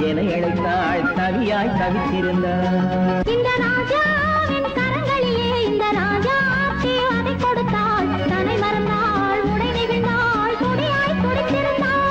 F: என அழைத்தாள், தனியாய் தவித்திருந்தாள்.
C: இந்த ராஜாவின் கரங்களிலே இந்த ராஜாக்கு அதை கொடுத்தாள், தன்னை மறந்தாள், உடை நெகிழ்ந்தாள், துடியாய் துடித்திருந்தாள்.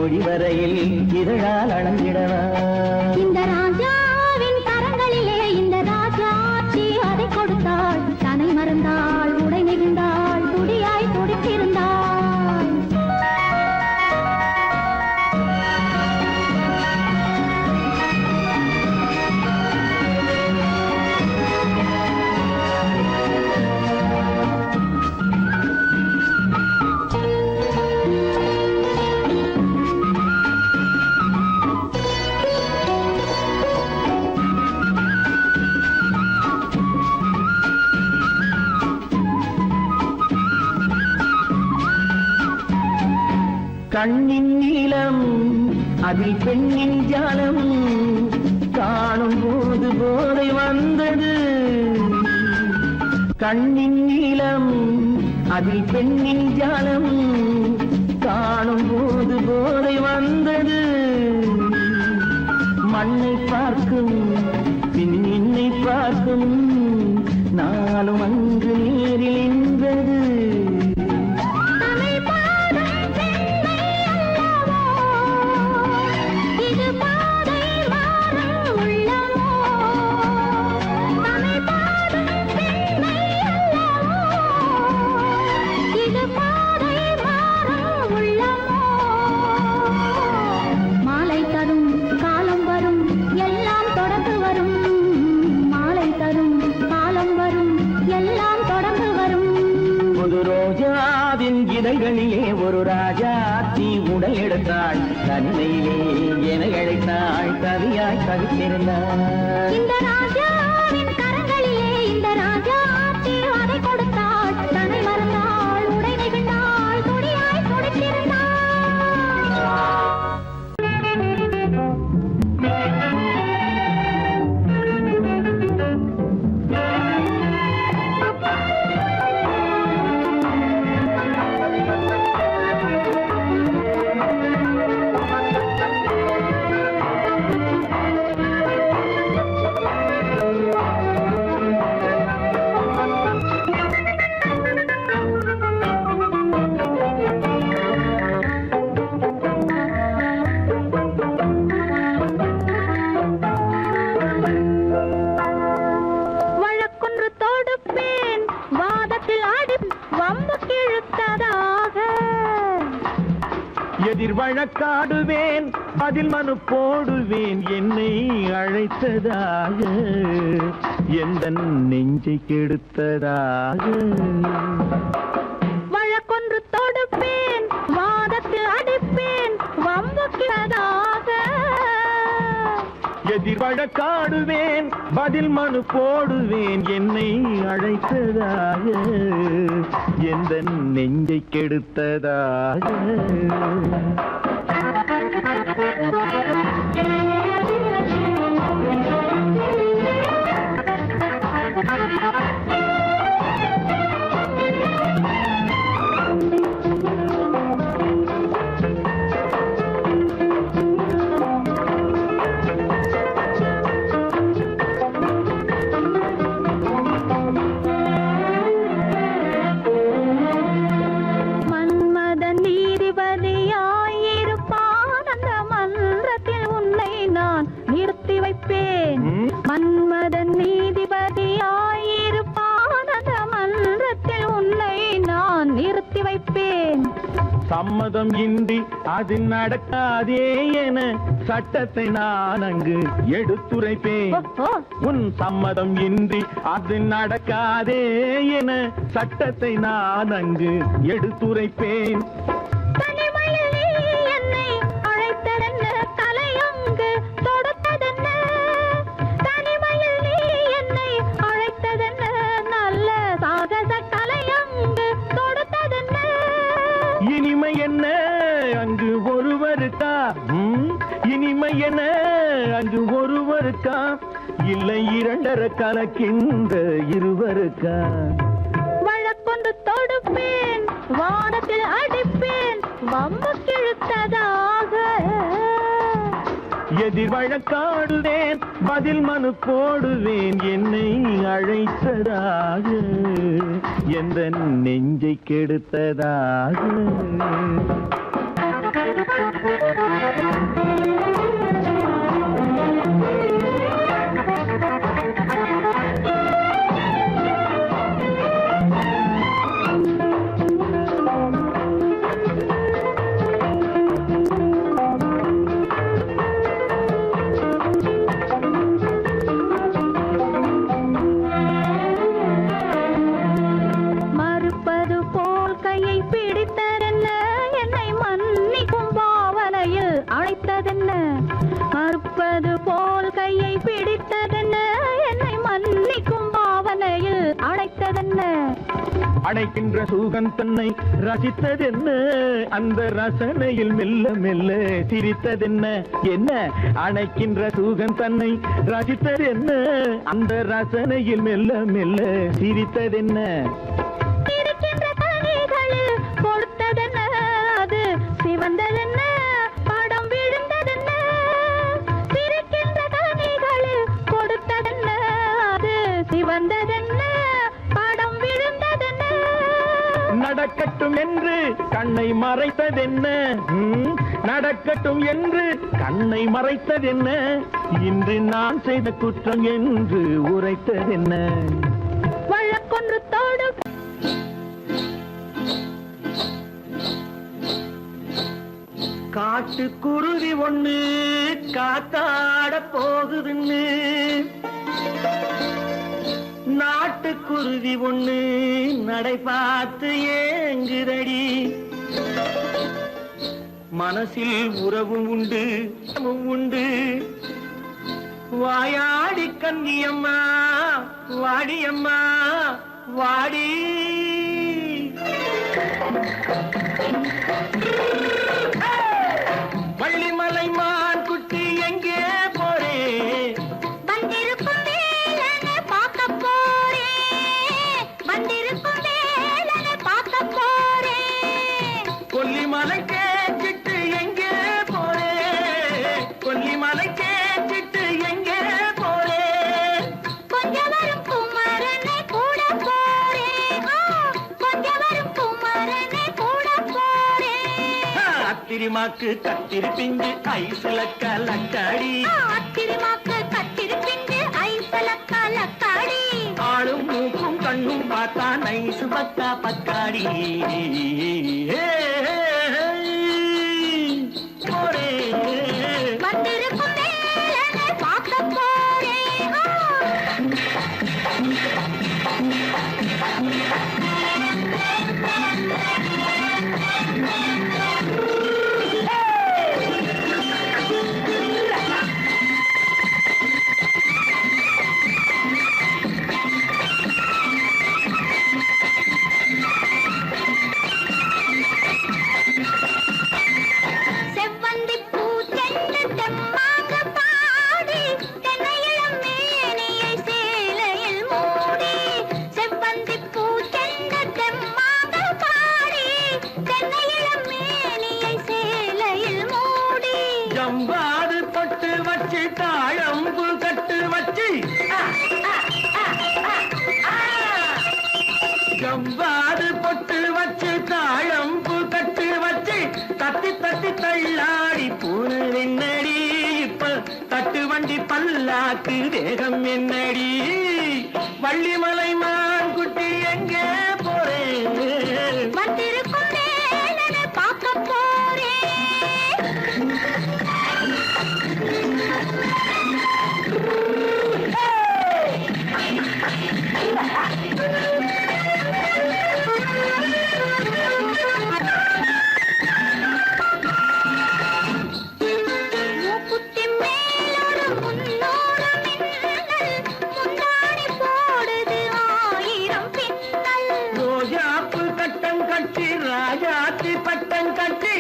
F: முடிவரையில் இதழால் அளந்திடவா.
C: இந்த ராஜாவின் கரங்களிலே இந்த ராஜாச்சி அதை கொடுத்தாள், தன்னை மறந்தாள், உடை நெகிழ்ந்தாள், துடியாய் துடித்திருந்தாள்.
F: கண்ணின் நீளம் அதில் பெண்ணின் ஜாலம் காணும் போது போதை வந்தது. கண்ணின் நீளம் அதில் பெண்ணின் ஜாலம் காணும் போது போதை வந்தது. மண்ணை பார்க்கும் பின் என்னை பார்க்கும் நாளும் அங்கு நேரில் நின்றது. தனியாய் தவித்திருந்தார்.
C: இந்த ராஜாவின் கரங்களிலே இந்த ராஜா ஆட்சி அதை கொடுத்தாள் தன்னை மறந்தாள் உடை நெகிழ்ந்தாள் துடியாய் துடித்திருந்தாள். வழக்கொன்று தொடுப்பேன் வாதத்தில் ஆடி வம்பு கிழுத்ததாக.
F: எதிர் வழக்காடுவேன் அதில் மனு போடுவேன் என்னை அழைத்ததாக எந்த நெஞ்சை கெடுத்ததாக.
C: வழக்கொன்று தொடுப்பேன் வாதத்தில் அடிப்பேன் வம்பு கிழதாக.
F: எதிர் வழக்காடுவேன் பதில் மனு போடுவேன் என்னை அழைத்ததாக எந்த நெஞ்சை கெடுத்ததாக.
C: மன்மதன் நீதிபதியாயிருப்பான் அந்த மன்றத்தில் உன்னை நான் நிறுத்தி வைப்பேன். மன்மதன் நீதிபதியாயிருப்பான் அந்த மன்றத்தில் உன்னை நான் நிறுத்தி வைப்பேன்.
F: சம்மதம் இன்றி அது நடக்காதே என சட்டத்தை நான் அங்கு எடுத்துரைப்பேன். உன் சம்மதம் இன்றி அது நடக்காதே என சட்டத்தை நான் அங்கு எடுத்துரைப்பேன்.
C: தனிமையில் நீ என்னை அழைத்ததென்ன தலையங்கு தொடுத்ததென்ன. தனிமையில் நீ என்னை அழைத்ததென்ன நல்ல சாகச தலையங்கு தொடுத்ததென்ன.
F: இனிமை என்ன அங்கு ஒருவருக்கா? இனிமை என்ன அங்கு ஒருவருக்கா? இல்லை இரண்டரை கலக்கின்ற இருவருக்கா?
C: வழக்கொன்று தொடுப்பேன் வானத்தில் அடிப்பேன் வம்பு கிழுத்ததாக.
F: எதிர் வழக்காடுவேன் பதில் மனு போடுவேன் என்னை அழைத்ததாக எந்த நெஞ்சை கெடுத்ததாக.
C: மறுப்பது போல் கையை பிடித்ததென்ன என்னை மன்னிக்கும் பாவனையில் அழைத்ததென்ன. மறுப்பது போல் கையை பிடித்ததென்ன என்னை மன்னிக்கும் பாவனையில் அழைத்ததென்ன.
F: அடைக்கின்ற சுகம் தன்னை ரசித்ததென்ன அந்த ரசனையில் மெல்ல மெல்ல சிரித்ததென்ன. என்ன அணைக்கின்ற சுகம் தன்னை ரசித்ததென்ன அந்த ரசனையில் மெல்ல மெல்ல சிரித்ததென்ன.
C: இருக்கின்ற கனிகளில் கொடுத்ததென்ன அது சிவந்ததென்ன படம் விழுந்ததென்ன. இருக்கின்ற கனிகளில் கொடுத்ததென்ன அது சிவந்ததென்ன படம் விழுந்ததென்ன.
F: நடக்கட்டும் என்று கண்ணை மறைத்ததென்ன? நடக்கட்டும் என்று கண்ணை மறைத்ததென்ன? இன்று நான் செய்த குற்றம் என்று உரைத்ததென்ன?
C: வழக்கொன்று தோடு
E: காட்டுக்குருவி ஒண்ணு காத்தாட போகுதுன்னு நாட்டுக்குருவி ஒண்ணு நடை பார்த்து ஏங்குதடி. மனசில் உறவும் உண்டு உண்டு கன்னியம்மா வாடியம்மா வாடி. வள்ளிமலை மான் குட்டி எங்கே போறே?
C: வந்திருக்கும் வேலனை பார்க்க போறேன், வந்திருக்கும் வேலனை பார்க்க போறேன்.
E: கொல்லிமலை கேட்டுட்டு எங்கே போறே? கொல்லிமலை கேட்டுட்டு எங்கே போறே?
C: கொஞ்சம் வரும் குமரனை கூட போறேன், கொஞ்சம் வரும் குமரனை கூட போறேன்.
E: அத்திரிமாக்கு கத்திரி பிஞ்சு ஐசுல கலக்காடி,
C: அத்திரிமாக்கு கத்திரி பிஞ்சு ஐசல கலக்காடி.
E: ஆளும் மூக்கும் கண்ணும் பார்த்தா நைசு பக்கா பக்காடி. போரே
C: வந்திருக்கும் வேலனை பார்க்க போறேன். செவ்வந்தி பூ தென்று தெம்மாக பாடி, தென்னையிளம் மேனியை சேலையில் மூடி. செவ்வந்தி பூ தென்று தெம்மாக பாடி, தென்னையிளம் மேனியை சேலையில் மூடி.
E: ஜம்பாது பொட்டு வச்சு தாழம்பு கட்டு வச்சு, ஜம்பாது பொட்டு வச்சு தாழம்பு கட்டு வச்சு தட்டி தட்டி தள்ளாடி பூரு என்னடி. இப்ப தட்டு வண்டி பல்லாக்கு தேகம் என்னடி. வள்ளிமலை மான் குட்டி எங்கே போறேன்?
C: வந்திருக்கும் வேலனை பார்க்க போறேன். மூக்குத்தி மேலோடு முன்னோடு மின்னல், முந்தாணி போடுது 1000 பின்னல்.
E: ரோஜாப்பு கட்டம் கட்டி ராஜாத்தி பட்டம் கட்டி,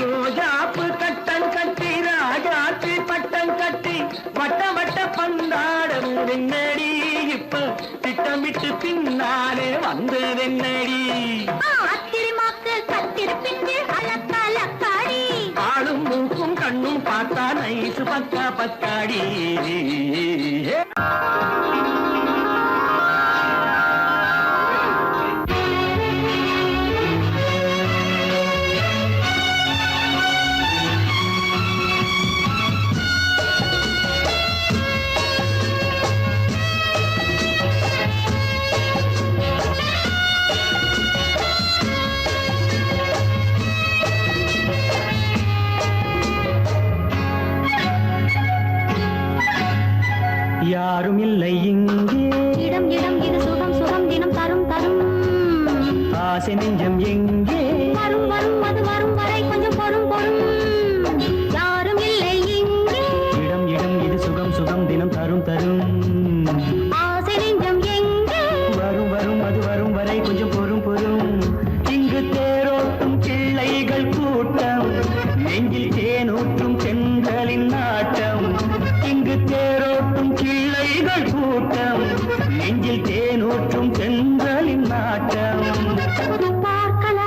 E: ரோஜாப்பு கட்டம் கட்டி ராஜாத்தி பட்டம் கட்டி வட்ட வட்ட பந்தாடம் என்னடி. இப்ப திட்டமிட்டு பின்னாலே வந்ததென்னடி.
C: அத்திரிமாக்கு கத்திரி பிஞ்சு அலக்கலக்காடி.
E: ஆளும் மூக்கும் கண்ணும் பார்த்தா நைசு பக்கா பக்காடி. யாரும் இல்லை இங்கே,
C: இடம் இடம் இது சுகம் சுகம் தினம் தரும் தரும்.
E: ஆசை நெஞ்சம் எங்கே?
C: வரும் வரும் அது வரும் வரை கொஞ்சம் பொறும் பொறும். யாரும் இல்லை இங்கே,
E: இடம் இடம் இது சுகம் சுகம் தினம் தரும் தரும்.
C: ஆசை நெஞ்சம் எங்கே?
E: வரும் வரும் அது வரும் வரை கொஞ்சம் பொறும் பொறும். இங்கு தேரோட்டும் பிள்ளைகள் கூட்டம், நெஞ்சில் தேனூற்றும் பெண்களின் நாட்டம். இங்கு தேரோட்டும் பிள்ளைகள் கூட்டம், நெஞ்சில் தேனூற்றும் பெண்களின் நாட்டம்.
C: பார்க்கலாம்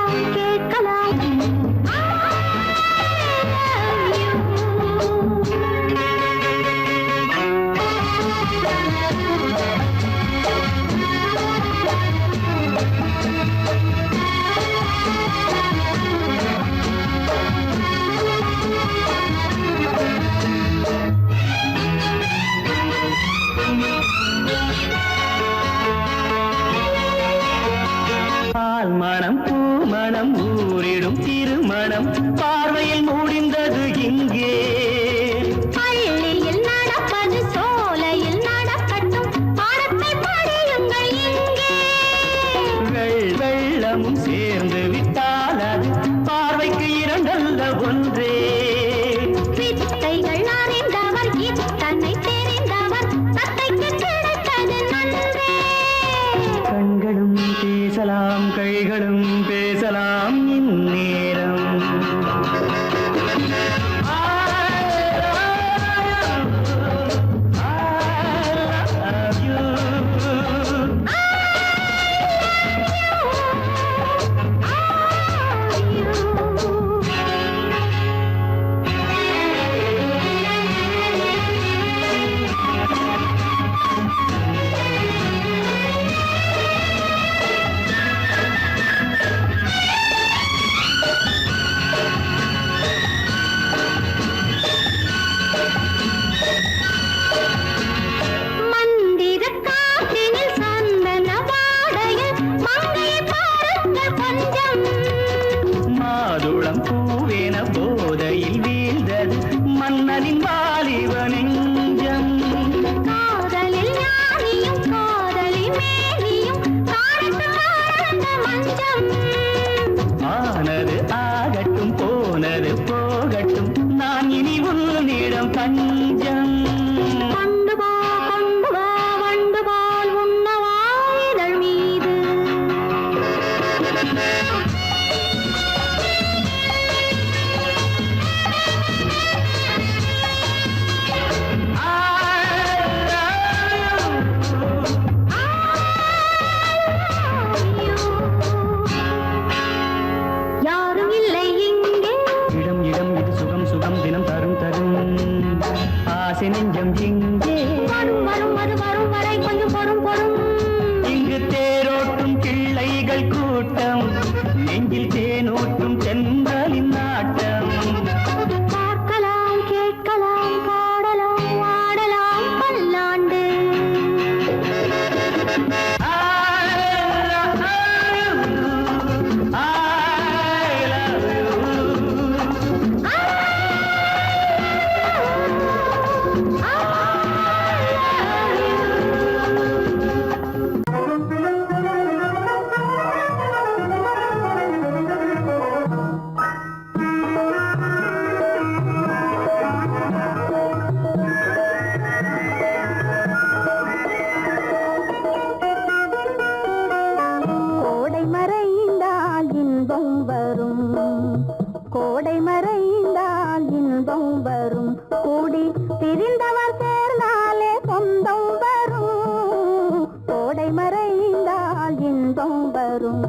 E: தினம் தரும் தரும் ஆசை நெஞ்சம் இங்கே
C: வரும் வரும் வரும் வரும் வரை கொஞ்சம் பொறும் பொறும்
E: இங்கு தேரோட்டும் பிள்ளைகள் கூட்டம் நெஞ்சில் தேனூட்டும் சென்றாலின் நாட்டம்
C: பார்க்கலாம் கேட்கலாம் பாடலாம் ஆடலாம் பல்லாண்டு கோடை மறைந்தால் இன்பம் வரும் கோடை மறைந்தால் இன்பம் வரும் கூடி பிரிந்தவர் சேர்ந்தாலே சொந்தம் வரும் கோடை மறைந்தால் இன்பம் வரும்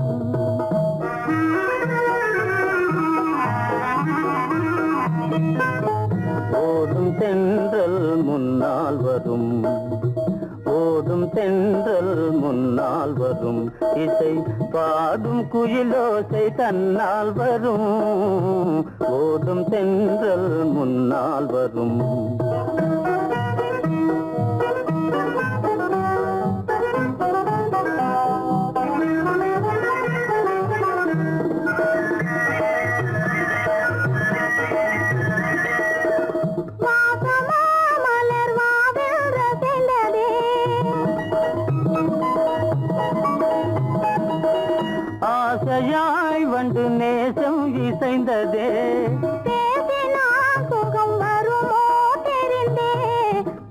E: ஓடும் தென்றல் முன்னால் வரும் ஓடும் தென்றல் முன்னால் வரும் இசை பாடும் குயிலோசை தன்னால் வரும் ஓடும் தென்றல் முன்னால் வரும்
C: வாசமா மலர் வாவில் ரசிந்ததே
E: ஆசையாய் வந்து நேசம் இசைந்ததே
C: பேசினால் சுகம் வருமோ தெரிந்தே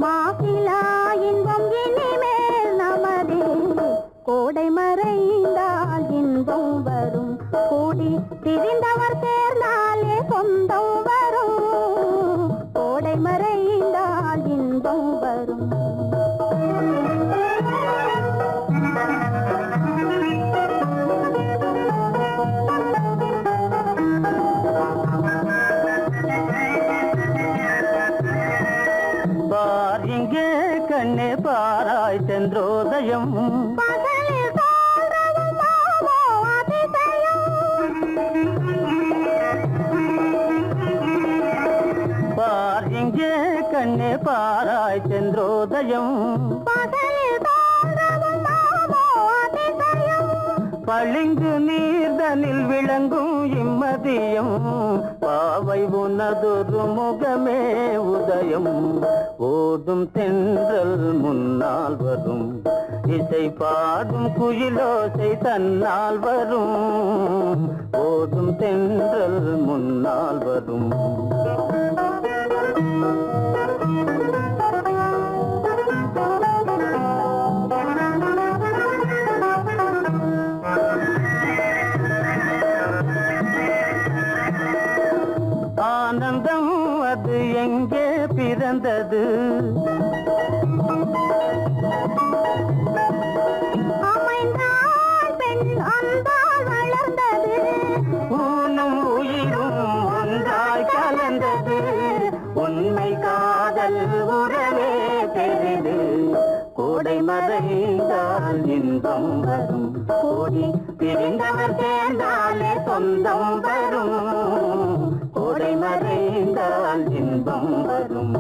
C: மாசிலா இன்பம் இனிமேல் நமதே கோடை மறைந்தால் இன்பம் வரும் கூடி பிரிந்தவர் சேர்ந்தாலே சொந்தம் வரும் கோடை மறைந்தால் இன்பம் வரும்
E: பார் இங்கே கண்ணே பாராய் சென்றோதயம்
C: பகலில் தோன்றவும் மாமோ அதிசயம்
E: பார் இங்கே கண்ணே பாராய் சென்றோதயம்
C: பகலில் தோன்றவும் மாமோ அதிசயம்
E: பளிங்கு நீர்தனில் விளங்கும் இம்மதியம் பாவை உனதொரு முகமே உதயம் ஓடும் தென்றல் முன்னால் வரும் இசை பாடும் குயிலோசை தன்னால் வரும் ஓடும் தென்றல் முன்னால் வரும் ஆனந்தம் அது எங்கே பிறந்தது
C: அமைந்தால் பெண் அன்பால் வளர்ந்தது
E: ஊனும் உயிரும் ஒன்றாய் கலந்தது உண்மை காதல் உறவே பெரிது கோடை மறைந்தால் இன்பம் வரும் கோடி பிரிந்தவர் சேர்ந்தாலே சொந்தம் வரும் கோடை மறைந்தால் இன்பம் வரும்